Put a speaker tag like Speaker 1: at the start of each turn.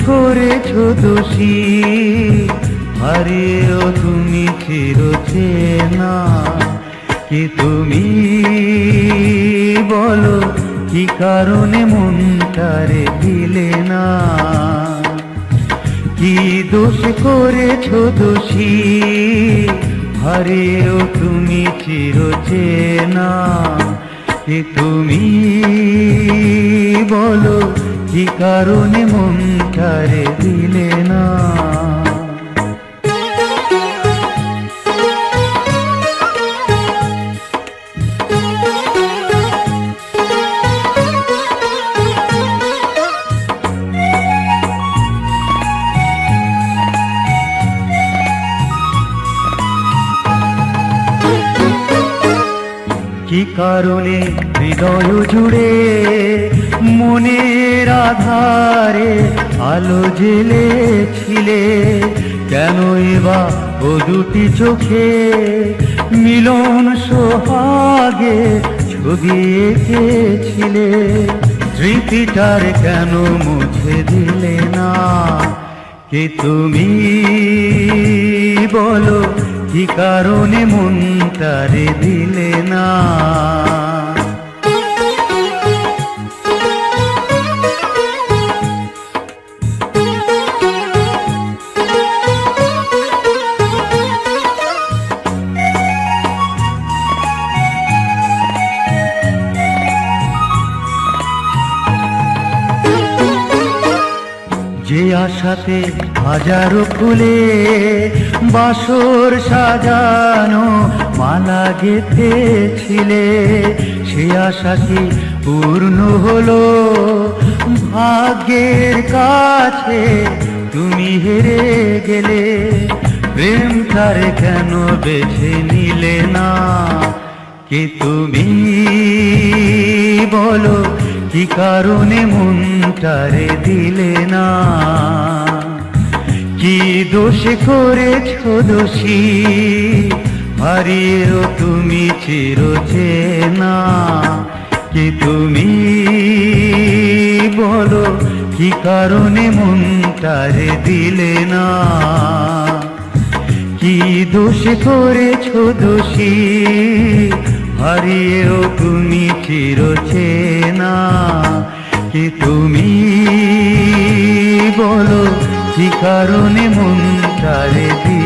Speaker 1: করেছো দোষী, হারিয়েও তুমি চিরচেনা। কি তুমি বলো, কি কারণে মনটারে দিলে না? কি দোষ করেছো দোষী, হারিয়েও তুমি চিরচেনা। কি তুমি বলো, কি কারণে মনটারে দিলে না? কি কারণে হৃদয় জুড়ে মনের আধারে আলো জ্বেলেছিলে? কেনই বা ও দুটি চোখে মিলন সোহাগে ছবি এঁকেছিলে? স্মৃতিটার কেন মুছে দিলে না? কি তুমি বলো, কি কারণে মনটারে দিলে না? যে আশাতে হাজারো ফুলে বাসর সাজানো মালা গেঁথেছিলে, সে আশা কি পূর্ণ হলো? ভাগ্যের কাছে তুমি হেরে গেলে। প্রেমটার কেন বেছে নিলে না? কি তুমি বলো, কি কারণে মনটারে দিলে না? কি দোষ করেছো দোষী, হারিয়েও তুমি চিরচেনা। কি তুমি বলো, কি কারণে মনটারে দিলে না? কি দোষ করেছো দোষী, হারিয়েও তুমি চিরচেনা। কি তুমি বলো, কি কারণে মনটারে দিলে